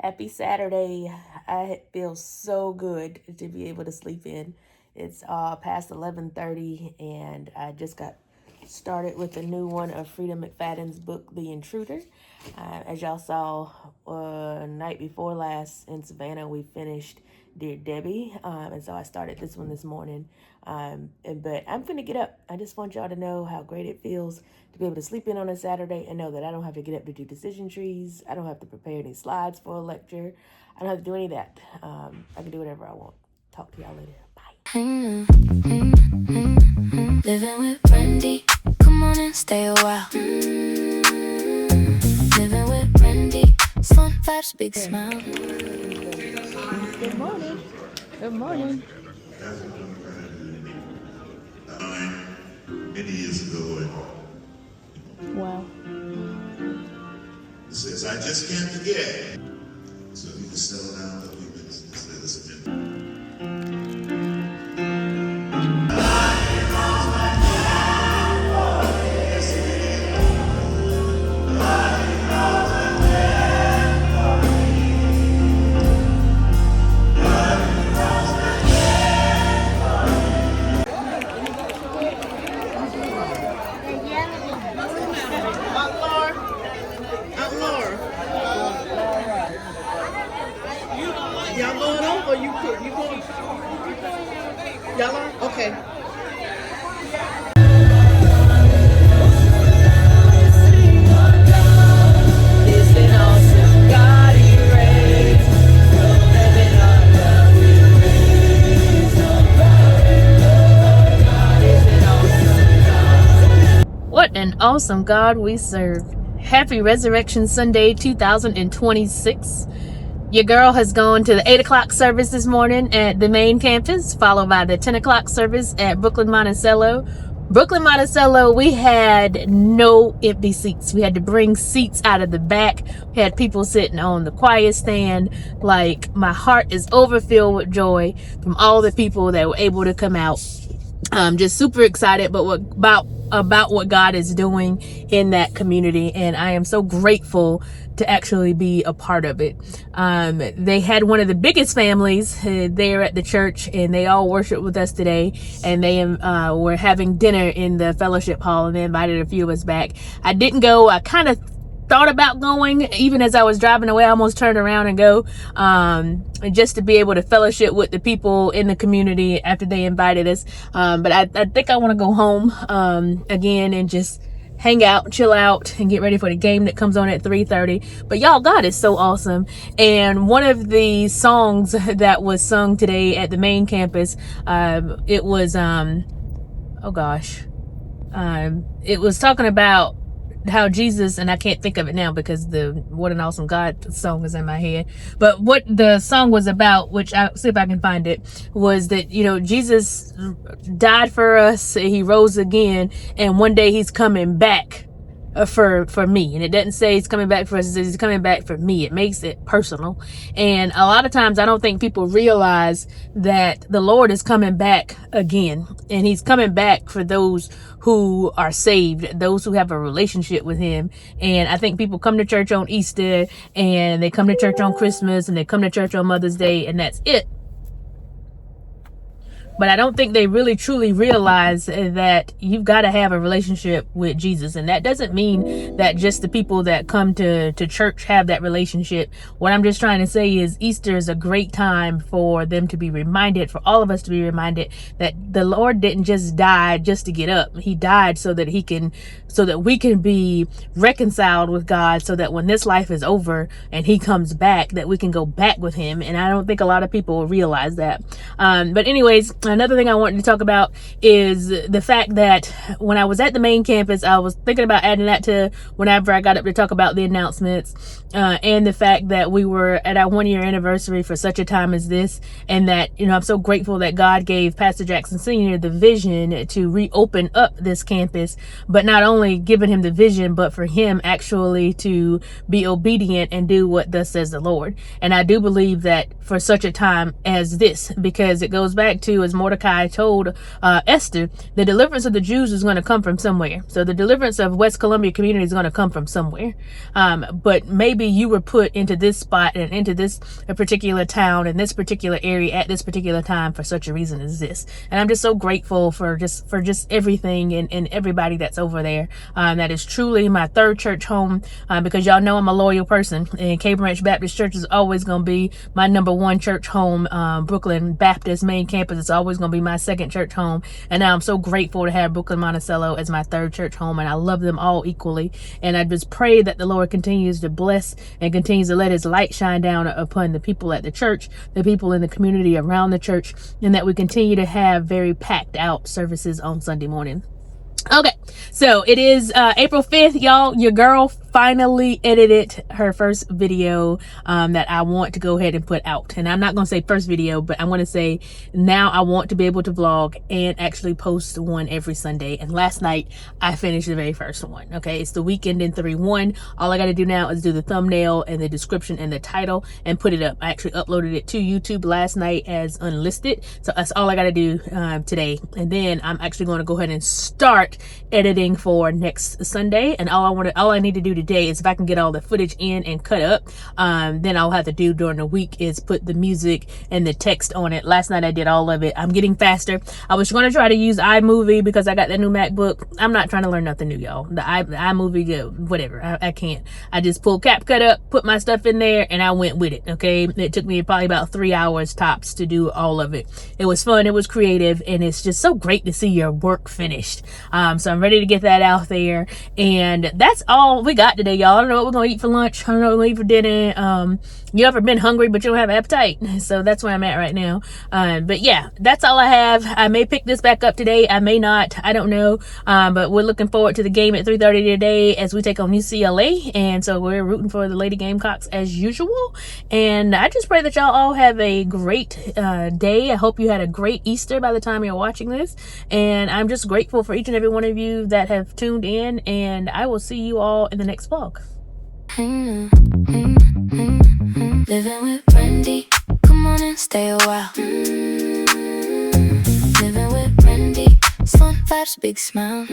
Happy Saturday. I feel so good to be able to sleep in. It's past 11:30 and I just got started with a new one of Frida McFadden's book, The Intruder. As y'all saw night before last in Savannah, we finished Dear Debbie, and so I started this one this morning. But I'm finna get up. I just want y'all to know how great it feels to be able to sleep in on a Saturday and know that I don't have to get up to do decision trees. I don't have to prepare any slides for a lecture. I don't have to do any of that. I can do whatever I want. Talk to y'all later. Bye. Living with Randi, come on and stay a while. Living with Randi, fun vibes, big smile. Good morning. Good morning. Many years ago, Wow. it says, I just can't forget. So if you can settle down a few minutes and just let us admit. Y'all going on or you going? Y'all on? Okay. What an awesome God we serve. Happy Resurrection Sunday 2026. Your girl has gone to the 8 o'clock service this morning at the main campus, followed by the 10 o'clock service at Brooklyn Monticello. Brooklyn Monticello, we had no empty seats. We had to bring seats out of the back. We had people sitting on the choir stand. Like, my heart is overfilled with joy from all the people that were able to come out. Just super excited about what God is doing in that community, and I am so grateful to actually be a part of it. They had one of the biggest families there at the church, and they all worshiped with us today, and they were having dinner in the fellowship hall, and they invited a few of us back. I didn't go. I kind of thought about going. Even as I was driving away, I almost turned around and go, just to be able to fellowship with the people in the community after they invited us. But I think I want to go home again and just hang out, chill out, and get ready for the game that comes on at 3:30. But y'all, God is so awesome. And one of the songs that was sung today at the main campus, it was it was talking about how Jesus, and I can't think of it now because the What an Awesome God song is in my head, but what the song was about, which I'll see if I can find it, was that, Jesus died for us, he rose again, and one day he's coming back for me. And it doesn't say he's coming back for us, it says he's coming back for me. It makes it personal. And a lot of times I don't think people realize that the Lord is coming back again, and he's coming back for those who are saved, those who have a relationship with him. And I think people come to church on Easter, and they come to church on Christmas, and they come to church on Mother's Day, and that's it. But I don't think they really truly realize that you've got to have a relationship with Jesus. And that doesn't mean that just the people that come to church have that relationship. What I'm just trying to say is Easter is a great time for them to be reminded, for all of us to be reminded, that the Lord didn't just die just to get up. He died so that we can be reconciled with God, so that when this life is over and he comes back, that we can go back with him. And I don't think a lot of people realize that. But anyways, another thing I wanted to talk about is the fact that when I was at the main campus, I was thinking about adding that to whenever I got up to talk about the announcements, and the fact that we were at our 1-year anniversary for such a time as this, and that, I'm so grateful that God gave Pastor Jackson Sr. the vision to reopen up this campus, but not only giving him the vision, but for him actually to be obedient and do what thus says the Lord. And I do believe that for such a time as this, because it goes back to, as Mordecai told Esther, the deliverance of the Jews is going to come from somewhere. So the deliverance of West Columbia community is going to come from somewhere. But maybe maybe you were put into this spot and into this particular town in this particular area at this particular time for such a reason as this. And I'm just so grateful for just everything and everybody that's over there. That is truly my third church home, because y'all know I'm a loyal person, and Cave Ranch Baptist Church is always going to be my number one church home. Brooklyn Baptist main campus is always going to be my second church home, and now I'm so grateful to have Brooklyn Monticello as my third church home, and I love them all equally. And I just pray that the Lord continues to bless and continues to let his light shine down upon the people at the church, the people in the community around the church, and that we continue to have very packed out services on Sunday morning. Okay, so it is April 5th, y'all. Your girl finally edited her first video that I want to go ahead and put out. And I'm not going to say first video, but I want to say now I want to be able to vlog and actually post one every Sunday. And last night I finished the very first one. Okay, it's the weekend in 3-1. All I got to do now is do the thumbnail and the description and the title and put it up. I actually uploaded it to YouTube last night as unlisted. So that's all I got to do today. And then I'm actually going to go ahead and start editing for next Sunday. And all I need to do today is, if I can get all the footage in and cut up, then I'll have to do during the week is put the music and the text on it. Last night I did all of it. I'm getting faster. I was going to try to use iMovie because I got that new MacBook. I'm not trying to learn nothing new, y'all. The iMovie, whatever. I can't. I just pulled CapCut up, put my stuff in there, and I went with it. Okay, it took me probably about 3 hours tops to do all of it. It was fun. It was creative, and it's just so great to see your work finished. So I'm ready to get that out there, and that's all we got today, y'all. I don't know what we're gonna eat for lunch. I don't know what we're gonna eat for dinner. You ever been hungry but you don't have appetite? So that's where I'm at right now. But yeah, that's all I have. I may pick this back up today. I may not. I don't know. But we're looking forward to the game at 3:30 today as we take on UCLA, and so we're rooting for the Lady Gamecocks as usual. And I just pray that y'all all have a great day. I hope you had a great Easter by the time you're watching this, and I'm just grateful for each and every one of you that have tuned in, and I will see you all in the next vlog. Living with Randi, come on and stay a while. Living with Randi, fun vibes, big smile.